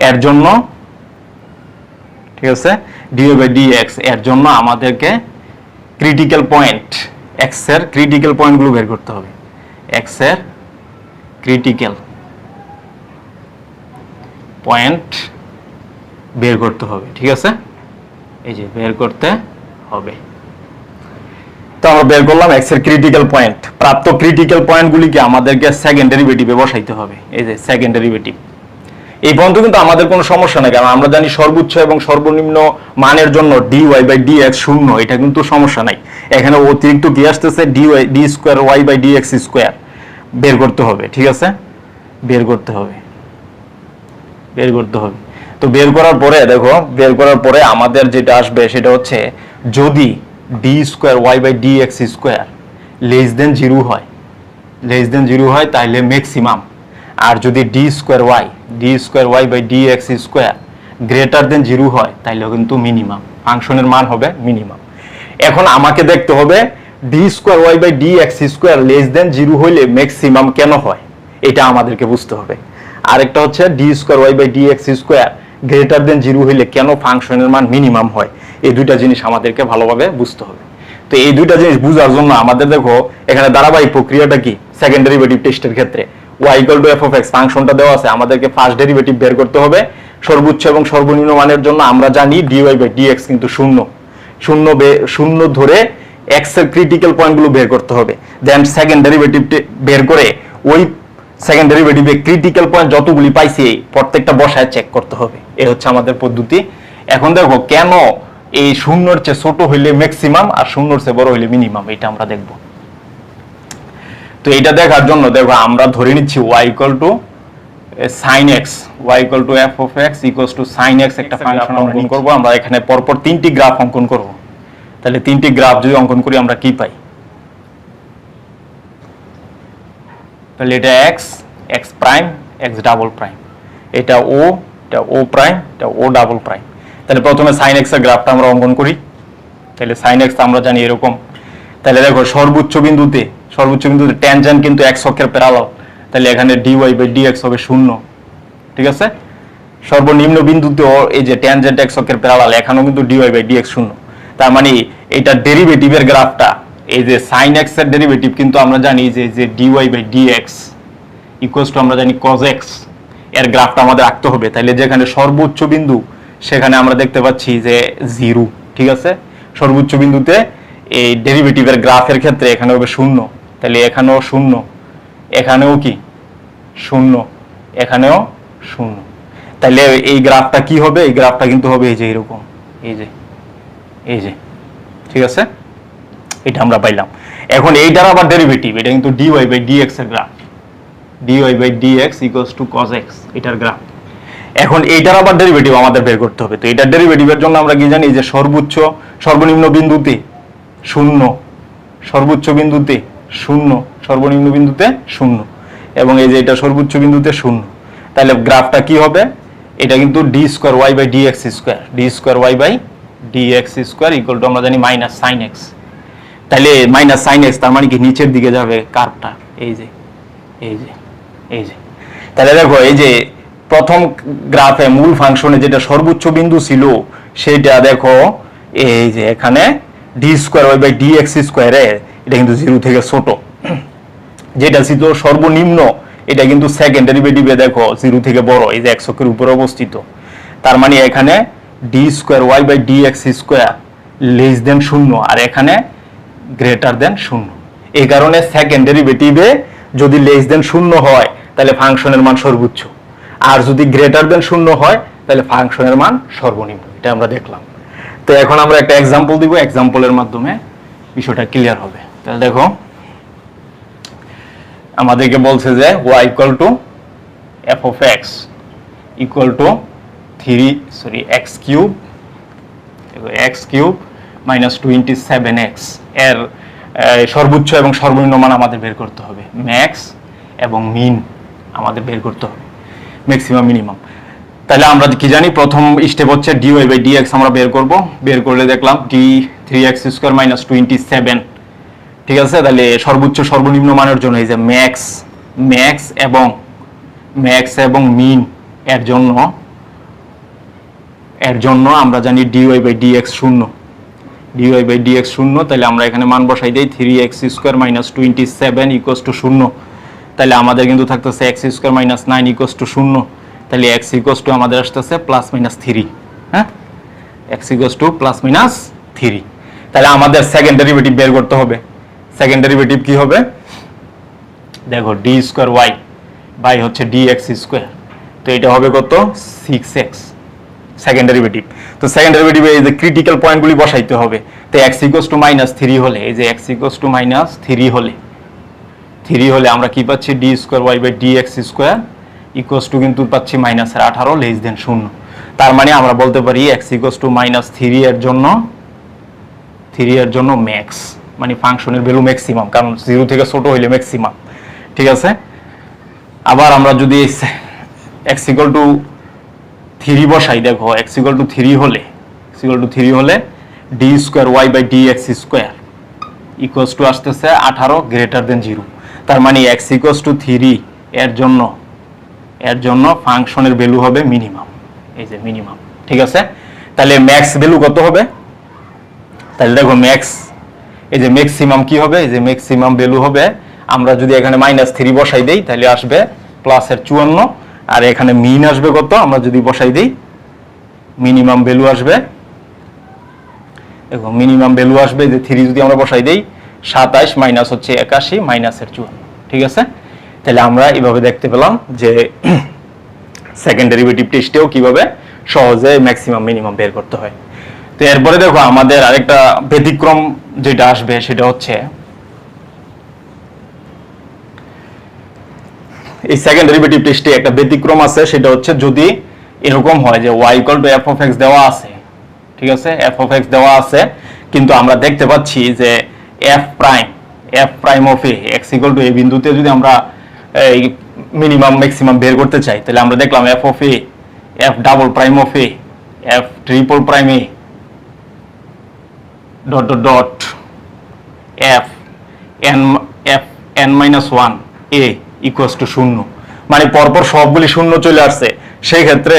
এর জন্য, ঠিক আছে, dy/dx এর জন্য আমাদেরকে ক্রিটিক্যাল পয়েন্ট x এর ক্রিটিক্যাল পয়েন্টগুলো বের করতে হবে, x এর ক্রিটিক্যাল পয়েন্ট বের করতে হবে। ঠিক আছে, এই যে বের করতে হবে। তো আমরা বের করলাম x এর ক্রিটিক্যাল পয়েন্ট। প্রাপ্ত ক্রিটিক্যাল পয়েন্টগুলিকে আমাদেরকে সেকেন্ড ডেরিভেটিভে বসাইতে হবে। এই যে সেকেন্ড ডেরিভেটিভ, এই পর্যন্ত কিন্তু আমাদের কোনো সমস্যা নেই, কারণ আমরা জানি সর্বোচ্চ এবং সর্বনিম্ন মানের জন্য dy/dx 0, এটা কিন্তু সমস্যা নাই। এখানে অতিরিক্ত কি আসতেছে, d2y/dx² বের করতে হবে। ঠিক আছে, বের করতে হবে। তো বের করার পরে দেখো, বের করার পরে আমাদের যেটা আসবে সেটা হচ্ছে যদি d2y/dx² <0 হয় তাহলে ম্যাক্সিমাম, আর যদি d2y/dx² <0 হয় তাহলে কিন্তু মিনিমাম, ফাংশনের মান হবে মিনিমাম। এখন আমাকে দেখতে হবে d2y/dx² <0 হইলে ম্যাক্সিমাম কেন হয়, এটা আমাদেরকে বুঝতে হবে। আরেকটা হচ্ছে d2y/dx² <0 হইলে কেন ফাংশনের মান মিনিমাম হয়, এই দুইটা জিনিস আমাদেরকে ভালোভাবে বুঝতে হবে। তো এই দুইটা জিনিস বোঝার জন্য আমাদের দেখো এখানে ধারাবাহিক প্রক্রিয়াটা কি, সেকেন্ড ডেরিভেটিভ টেস্টের ক্ষেত্রে y = f(x) ফাংশনটা দেওয়া আছে, আমাদেরকে ফার্স্ট ডেরিভেটিভ বের করতে হবে সর্বোচ্চ এবং সর্বনিম্ন মানের জন্য। আমরা জানি dy/dx কিন্তু 0 ধরে x এর ক্রিটিক্যাল পয়েন্টগুলো বের করতে হবে। দেন সেকেন্ড ডেরিভেটিভ বের করে ওই সেকেন্ড ডেরিভেটিভে ক্রিটিক্যাল পয়েন্ট যতগুলি পাইছি প্রত্যেকটা বসায় চেক করতে হবে। এই হচ্ছে আমাদের পদ্ধতি। এখন দেখো কেন এই শূন্যর চেয়ে ছোট হইলে ম্যাক্সিমাম আর শূন্যর চেয়ে বড় হইলে মিনিমাম, এটা আমরা দেখব। তো এটা দেখার জন্য দেখো আমরা ধরে নিচ্ছি y sin x, y f of x equals to sin x একটা ফাংশন অঙ্কন করব। আমরা এখানে পরপর তিনটি গ্রাফ অঙ্কন করব। তাহলে তিনটি গ্রাফ যদি অঙ্কন করি আমরা কি পাই? তাহলে এটা x, x prime, x double prime, এটা o, এটা o প্রাইম, এটা o ডাবল প্রাইম। তাহলে প্রথমে sin x এর গ্রাফটা আমরা অঙ্কন করি। তাহলে sin x আমরা জানি এরকম। তাহলে দেখো সর্বোচ্চ বিন্দুতে ট্যানজেন্ট কিন্তু x অক্ষের প্যারালাল, তাহলে এখানে dy বাই dx হবে 0, ঠিক আছে। সর্বনিম্ন বিন্দুতেও এই যে ট্যানজেন্ট x অক্ষের প্যারালাল, এখানেও কিন্তু dy বাই dx 0। তার মানে এটা ডেরিভেটিভের গ্রাফটা, এই যে sin x এর ডেরিভেটিভ কিন্তু আমরা জানি যে dy by dx equals to আমরা জানি cos x, এর গ্রাফটা আমাদের আঁকতে হবে। তাহলে যেখানে সর্বোচ্চ বিন্দু সেখানে আমরা দেখতে পাচ্ছি যে 0, ঠিক আছে। সর্বোচ্চ বিন্দুতে এই ডেরিভেটিভের গ্রাফের ক্ষেত্রে এখানে হবে 0, তাহলে এখানেও 0, এখানেও কি 0, এখানেও 0। তাহলে এই গ্রাফটা কি হবে? এই গ্রাফটা কিন্তু হবে এই যে এরকম, এই যে, ঠিক আছে। এটা আমরা পাইলাম। এখন এইটার আবার ডেরিভেটিভ, এটা কিন্তু dy বাই dx এর graph, dy by dx equals to cos x, এটার গ্রাফ। এখন এইটার আবার ডেরিভেটিভ আমাদের বের করতে হবে। তো এটার ডেরিভেটিভের জন্য আমরা কি জানি যে সর্বনিম্ন বিন্দুতে 0, সর্বোচ্চ বিন্দুতে 0, সর্বনিম্ন বিন্দুতে 0, এবং এই যে এটা সর্বোচ্চ বিন্দুতে 0। তাহলে গ্রাফটা কি হবে? এটা কিন্তু d square y by dx square, d square y by dx square equal to আমরা জানি মাইনাস sin x। তাহলে মাইনাস sin x তার মানে কি নিচের দিকে যাবে কার্ভটা, এই যে। তাহলে দেখো এই যে প্রথম গ্রাফে মূল ফাংশনে যেটা সর্বোচ্চ বিন্দু ছিল সেটা দেখো এই যে এখানে d square y by dx স্কয়ারে এটা কিন্তু 0 থেকে ছোট, যেটা ছিল সর্বনিম্ন এটা কিন্তু সেকেন্ড ডেরিভেটিভে দেখো 0 থেকে বড়, এই যে x অক্ষের উপরে অবস্থিত। তার মানে এখানে d square y by dx square less than 0 আর এখানে গ্রেটার দেন 0। এই কারণে সেকেন্ড ডেরিভেটিভে যদি লেস দেন 0 হয় তাহলে ফাংশনের মান সর্বোচ্চ, আর যদি গ্রেটার দেন 0 হয় তাহলে ফাংশনের মান সর্বনিম্ন। এটা আমরা দেখলাম। তো এখন আমরা একটা एग्जांपल দিব, एग्जांपलের মাধ্যমে বিষয়টা ক্লিয়ার হবে। তাহলে দেখো আমাদেরকে বলছে যে y f of x equal to x cube minus 27x এর সর্বোচ্চ এবং সর্বনিম্ন মান আমাদের বের করতে হবে, ম্যাক্স এবং মিন আমাদের বের করতে হবে, ম্যাক্সিমাম মিনিমাম। তাহলে আমরা কি জানি প্রথম স্টেপ হচ্ছে dy বাই dx আমরা বের করব। বের করলে দেখলাম d 3x স্কয়ার মাইনাস 27, ঠিক আছে। তাহলে সর্বোচ্চ সর্বনিম্ন মানের জন্য এই যে ম্যাক্স এবং মিন এর জন্য আমরা জানি dy by dx 0, dy by dx 0। তাহলে আমরা এখানে মান বসাই দেই 3x square minus 27 equals to 0। তাহলে আমাদের কিন্তু থাকতেছে x square minus 9 equals to 0। তাহলে x ইকুয়ালস টু আমাদের আসতেছে প্লাস মাইনাস 3, হ্যাঁ, x equals to plus minus 3। তাহলে আমাদের সেকেন্ড ডেরিভেটিভ বের করতে হবে। সেকেন্ড ডেরিভেটিভ কি হবে? দেখো d স্কয়ার y বাই হচ্ছে dx স্কয়ার, তো এটা হবে কত? 6x second derivative. তো সেকেন্ড ডেরিভেটিভে এই যে ক্রিটিক্যাল পয়েন্টগুলি বসাইতে হবে। তো x ইকুয়ালস টু মাইনাস 3 হলে, এই যে x ইকুয়ালস টু মাইনাস 3 হলে আমরা কি পাচ্ছি? d square y by dx square equals to কিন্তু পাচ্ছি মাইনাস 18 লেস দেন 0। তার মানে আমরা বলতে পারি x ইকুয়ালস টু মাইনাস 3 এর জন্য ম্যাক্স, মানে ফাংশনের ভ্যালু ম্যাক্সিমাম, কারণ 0 থেকে ছোট হইলে ম্যাক্সিমাম, ঠিক আছে। আবার আমরা যদি x ইকুয়াল টু 3 বসাই, দেখো x ইকুয়াল টু 3 হলে d square y by dx square equals to আসতেছে 18 গ্রেটার দেন 0। তার মানে x ইকুয়ালস টু 3 এর জন্য ফাংশনের ভ্যালু হবে মিনিমাম, এই যে মিনিমাম, ঠিক আছে। তাহলে ম্যাক্স ভ্যালু কত হবে? তাহলে দেখো এই যে ম্যাক্সিমাম কি হবে? এই যে ম্যাক্সিমাম ভ্যালু হবে, আমরা যদি এখানে মাইনাস 3 বসাই দেই তাহলে আসবে প্লাসের 54, আর এখানে মিন আসবে কত? আমরা যদি বসাই দেই মিনিমাম ভ্যালু আসবে, দেখো মিনিমাম ভ্যালু আসবে যে 3 যদি আমরা বসাই দেই 27 মাইনাস হচ্ছে 81 মাইনাসের 54, ঠিক আছে। তাহলে আমরা এইভাবে দেখতে পেলাম যে সেকেন্ড ডেরিভেটিভ টেস্টেও কিভাবে সহজে ম্যাক্সিমাম মিনিমাম বের করতে হয়। তো এরপরে দেখো আমাদের আরেকটা ব্যতিক্রম যেটা আসবে সেটা হচ্ছে এই সেকেন্ড ডেরিভেটিভ টেস্টে একটা ব্যতিক্রম আছে, সেটা হচ্ছে যদি এরকম হয় যে y = f of x দেওয়া আছে, ঠিক আছে, f of x দেওয়া আছে, কিন্তু আমরা দেখতে পাচ্ছি যে f prime of a x = a বিন্দুতে যদি আমরা এই মিনিমাম ম্যাক্সিমাম বের করতে চাই, তাহলে আমরা দেখলাম f of a, f double prime of a, f triple prime a dot dot dot f n-1 a equals to 0, মানে পরপর সবগুলি শূন্য চলে আসছে। সেই ক্ষেত্রে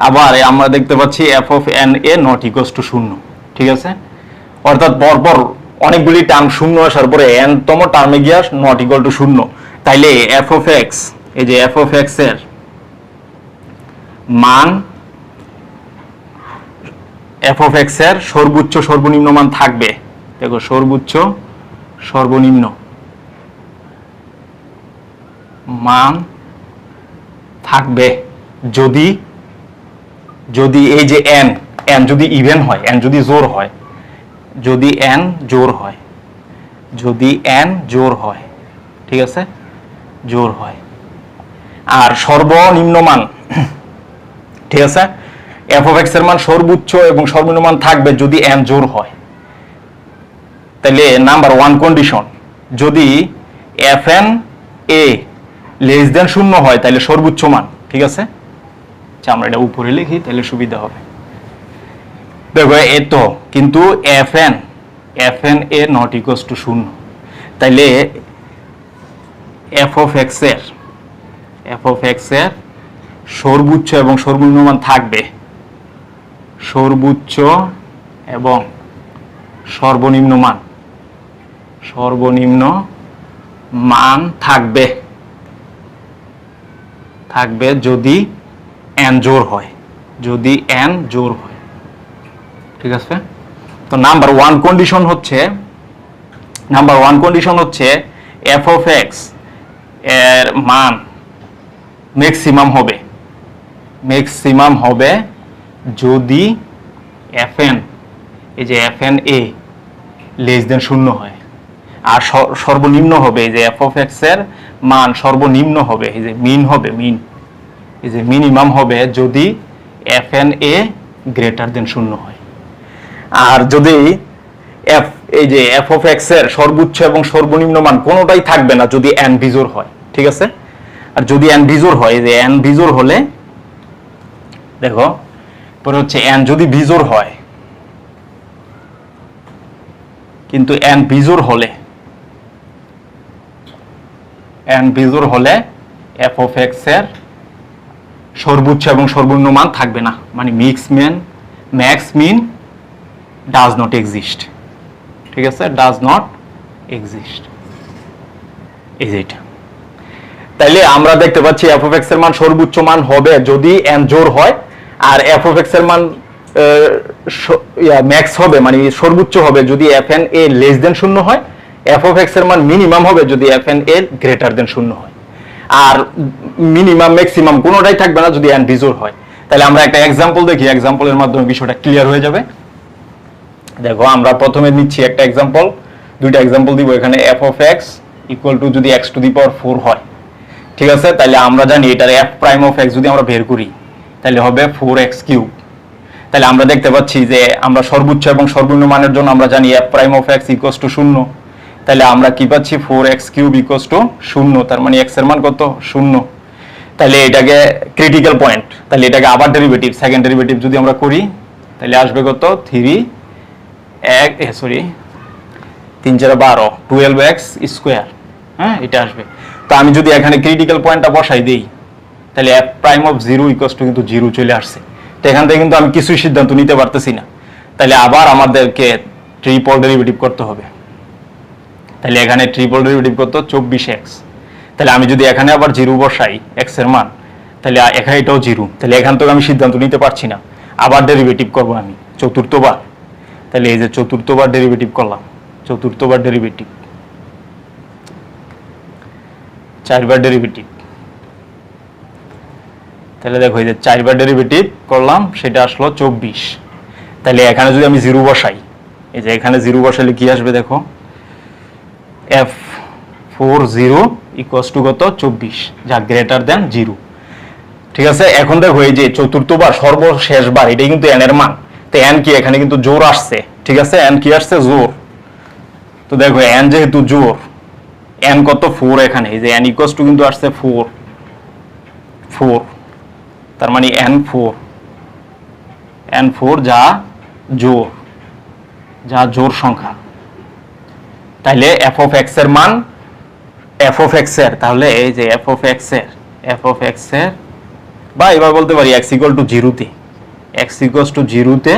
আবার আমরা দেখতে পাচ্ছি f of n a not equals to 0, ঠিক আছে, অর্থাৎ পরপর অনেকগুলি টার্ম শূন্য আসার পরে n তম টার্মে গিয়ে নট ইকুয়াল টু 0, তাইলে f of x, এই যে f of x এর মান, f of x এর সর্বোচ্চ সর্বনিম্ন মান থাকবে, দেখো সর্বোচ্চ সর্বনিম্ন মান থাকবে যদি এই যে n যদি ইভেন হয়, n যদি জোড় হয়, যদি n জোড় হয়, যদি n জোড় হয়, ঠিক আছে, জোড় হয়, আর সর্বনিম্ন মান, ঠিক আছে, f of x এর মান সর্বোচ্চ এবং সর্বনিম্ন মান থাকবে যদি n জোড় হয়। তাহলে নাম্বার 1 কন্ডিশন, যদি fn a লেস দেন 0 হয় তাহলে সর্বোচ্চ মান, ঠিক আছে, আচ্ছা আমরা এটা উপরে লিখি তাহলে সুবিধা হবে। দেখো এ তো কিন্তু fn a not equals to 0, তাইলে f of x এর সর্বোচ্চ এবং সর্বনিম্ন মান থাকবে, সর্বোচ্চ এবং সর্বনিম্ন মান থাকবে যদি n জোড় হয়, যদি n জোড় হয়, ঠিক আছে। তো নাম্বার 1 কন্ডিশন হচ্ছে f of x এর মান ম্যাক্সিমাম হবে যদি fn, এই যে fn a লেস দেন 0 হয়, আর সর্বনিম্ন হবে এই যে f of x এর মান সর্বনিম্ন হবে, এই যে এই যে মিনিমাম হবে যদি fn a গ্রেটার দেন 0 হয়। আর যদি এই যে f of x এর সর্বোচ্চ এবং সর্বনিম্ন মান কোনোটাই থাকবে না যদি n বিজোড় হয়, ঠিক আছে, আর যদি n বিজোড় হয়, যে n বিজোড় হলে দেখো পরে হচ্ছে n যদি বিজোড় হয়, কিন্তু n বিজোড় হলে f of x এর সর্বোচ্চ এবং সর্বনিম্ন মান থাকবে না, মানে max mean does not exist, ঠিক আছে, ডাজ নট এক্সিস্ট, এই যে এটা। তাইলে আমরা দেখতে পাচ্ছি f of x এর মান সর্বোচ্চ মান হবে যদি n জোড় হয়, আর f of x এর মান ম্যাক্স হবে মানে সর্বোচ্চ হবে যদি fn a লেস দেন 0 হয়, f of x এর মান মিনিমাম হবে যদি fn a গ্রেটার দেন 0 হয়, আর মিনিমাম ম্যাক্সিমাম কোনোটাই থাকবে না যদি n বিজোড় হয়। তাহলে আমরা একটা এক্সাম্পল দেখি, এক্সাম্পলের মাধ্যমে বিষয়টা ক্লিয়ার হয়ে যাবে। দেখো আমরা প্রথমে নিচ্ছি একটা এক্সাম্পল, দুইটা এক্সাম্পল দিব এখানে। f of x equal to যদি x⁴ হয়, ঠিক আছে, তাহলে আমরা জানি এটার f প্রাইম অফ x যদি আমরা বের করি তাহলে হবে 4x³। তাহলে আমরা দেখতে পাচ্ছি যে আমরা সর্বোচ্চ এবং সর্বনিম্ন মানের জন্য আমরা জানি f prime of x equals to 0, তাহলে আমরা কি পাচ্ছি 4x³ ইকুয়ালস টু 0, তার মানে x এর মান কত 0। তাহলে এটাকে ক্রিটিক্যাল পয়েন্ট, তাহলে এটাকে আবার ডেরিভেটিভ, সেকেন্ড ডেরিভেটিভ যদি আমরা করি তাহলে আসবে কত 3 4 12x², হ্যাঁ এটা আসবে। তো আমি যদি এখানে ক্রিটিক্যাল পয়েন্টটা বসাই দেই তাহলে f prime of 0 equals to কিন্তু 0 চলে আসছে। তো এখান থেকে কিন্তু আমি কিছুই সিদ্ধান্ত নিতে পারতেছি না, তাহলে আবার আমাদেরকে ট্রিপল ডেরিভেটিভ করতে হবে। তাহলে এখানে ট্রিপল ডেরিভেটিভ করতে 24x, তাহলে আমি যদি এখানে আবার 0 বসাই x এর মান, তাহলে এখানে এটাও 0, তাহলে এখান থেকে আমি সিদ্ধান্ত নিতে পারছি না, আবার ডেরিভেটিভ করব আমি চতুর্থবার। তাহলে এই যে চতুর্থবার ডেরিভেটিভ করলাম, চতুর্থবার ডেরিভেটিভ, 4বার ডেরিভেটিভ, তাহলে দেখো এই যে 4 বার ডেরিভেটিভ করলাম সেটা আসলো 24। তাহলে এখানে যদি আমি 0 বসাই, এই যে এখানে 0 বসালে কি আসবে দেখো, f40 ইকুয়ালস টু কত 24, যা গ্রেটার দেন 0। ঠিক আছে, এখন দেখো এই যে চতুর্থবার সর্বশেষবার এটাই কিন্তু n এর মান। তো n কি এখানে কিন্তু জোর আসছে, ঠিক আছে, n কি আসছে জোর। তো দেখো n যেহেতু জোর, n কত 4, এখানে এই যে n ইকুয়ালস টু কিন্তু আসছে 4, তার মানে n4 যা জোর সংখ্যা। তাইলে f of x এর মান, f of x এর, তাহলে এই যে f of x এর বা এবার বলতে পারি x equal to 0 তে, x equals to 0 তে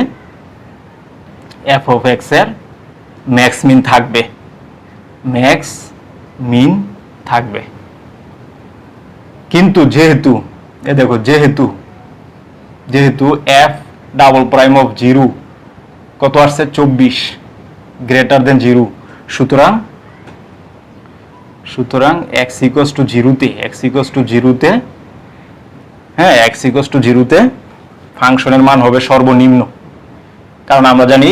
f of x এর ম্যাক্স মিন থাকবে। কিন্তু যেহেতু এ দেখো যেহেতু f ডাবল প্রাইম অফ 0 কত আসছে 24 গ্রেটার দেন 0, সুতরাং x equals to 0 তে হ্যাঁ x equals to 0 তে ফাংশনের মান হবে সর্বনিম্ন, কারণ আমরা জানি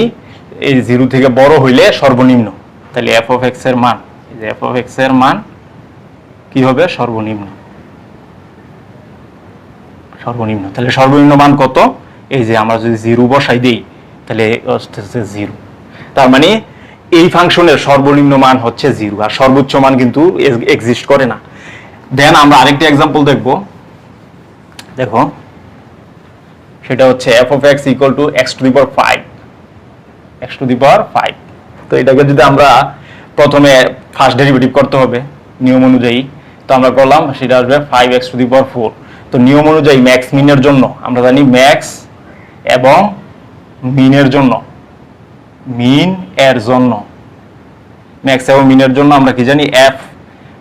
এই 0 থেকে বড় হইলে সর্বনিম্ন। তাহলে f of x এর মান, এই যে f of x এর মান কি হবে সর্বনিম্ন। তাহলে সর্বনিম্ন মান কত, এই যে আমরা যদি 0 বসাই দেই তাহলে হচ্ছে 0, তার মানে এই ফাংশনের সর্বনিম্ন মান হচ্ছে 0 আর সর্বোচ্চ মান কিন্তু এক্সিস্ট করে না। দেন আমরা আরেকটা एग्जांपल দেখো, সেটা হচ্ছে f of x equal to x to the power 5। তো এটাকে যদি আমরা প্রথমে ফার্স্ট ডেরিভেটিভ করতে হবে নিয়ম অনুযায়ী, তো আমরা করলাম সেটা আসবে 5x to the power 4। তো নিয়ম অনুযায়ী ম্যাক্স মিনের জন্য আমরা জানি ম্যাক্স এবং মিনের জন্য, ম্যাক্স এবং মিনের জন্য আমরা কি জানি f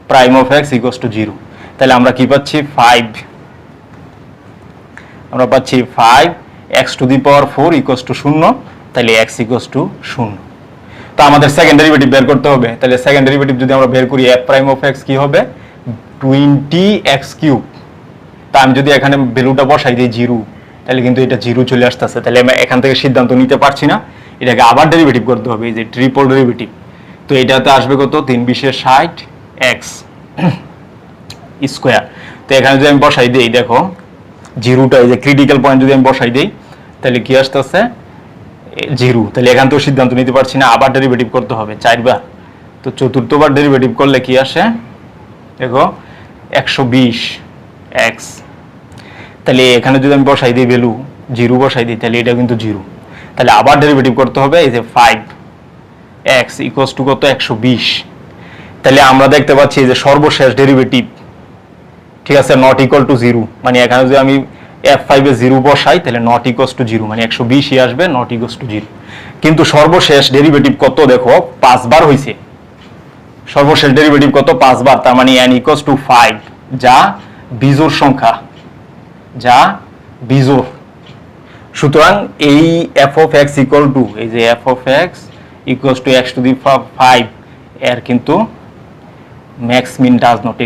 prime of x equals to 0। তাহলে আমরা কি পাচ্ছি 5, আমরা পাচ্ছি 5x to the power 4 equals to 0, তাহলে x ইকুয়ালস টু 0। তো আমাদের সেকেন্ড ডেরিভেটিভ বের করতে হবে। তাহলে সেকেন্ড ডেরিভেটিভ যদি আমরা বের করি f প্রাইম অফ x কি হবে 20x3। তা আমি যদি এখানে ভ্যালুটা বসাই দিই 0, তাহলে কিন্তু এটা 0 চলে আসতেছে। তাহলে আমি এখান থেকে সিদ্ধান্ত নিতে পারছি না, এটাকে আবার ডেরিভেটিভ করতে হবে, এই যে ট্রিপল ডেরিভেটিভ। তো এটাতে আসবে কত 3 × 20 = 60x স্কয়ার। তো এখানে যদি আমি বসাই দেই দেখো জিরোটা, এই যে ক্রিটিক্যাল পয়েন্ট যদি আমি বসাই দেই তাহলে কি আসতেছে 0। তাহলে এখান থেকে সিদ্ধান্ত নিতে পারছি না, আবার ডেরিভেটিভ করতে হবে 4 বার। তো চতুর্থবার ডেরিভেটিভ করলে কি আসে দেখো 120x। তাহলে এখানে যদি আমি বসাই দিই ভ্যালু 0 বসাই দিই তাহলে এটা কিন্তু 0। তাহলে আবার ডেরিভেটিভ করতে হবে, এই যে 5x ইকুয়ালস টু কত 120। তাহলে আমরা দেখতে পাচ্ছি যে সর্বশেষ ডেরিভেটিভ, ঠিক আছে, নট ইকুয়াল টু 0, মানে এখানে যদি আমি f5 এ 0 বসাই তাহলে নট ইকুয়ালস টু 0, মানে 120 ই আসবে, নট ইকুয়ালস টু 0। কিন্তু সর্বশেষ ডেরিভেটিভ কত দেখো 5 বার হইছে, সর্বশেষ ডেরিভেটিভ কত 5 বার, তার মানে n ইকুয়ালস টু 5, যা বিজোড় সংখ্যা, সুতরাং এই f of x equal to, এই যে f of x equals to x to the 5 এর কিন্তু max mean does not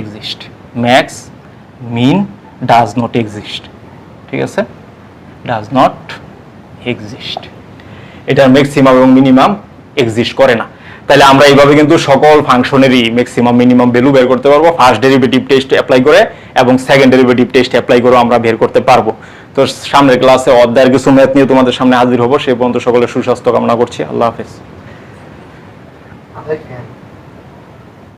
exist, ঠিক আছে, ডাজ নট এক্সিস্ট, এটার ম্যাক্সিমাম এবং মিনিমাম এক্সিস্ট করে না। তাহলে আমরা এইভাবে কিন্তু সকল ফাংশনেরই ম্যাক্সিমাম মিনিমাম ভ্যালু বের করতে পারবো ফার্স্ট ডেরিভেটিভ টেস্ট অ্যাপ্লাই করে, এবং সেকেন্ড ডেরিভেটিভ টেস্ট অ্যাপ্লাই করে আমরা বের করতে পারবো। তো সামনের ক্লাসে অধ্যায়ের কিছু ম্যাথ নিয়ে তোমাদের সামনে হাজির হব। সেই পর্যন্ত সকলের সুস্বাস্থ্য কামনা করছি। আল্লাহ হাফেজ।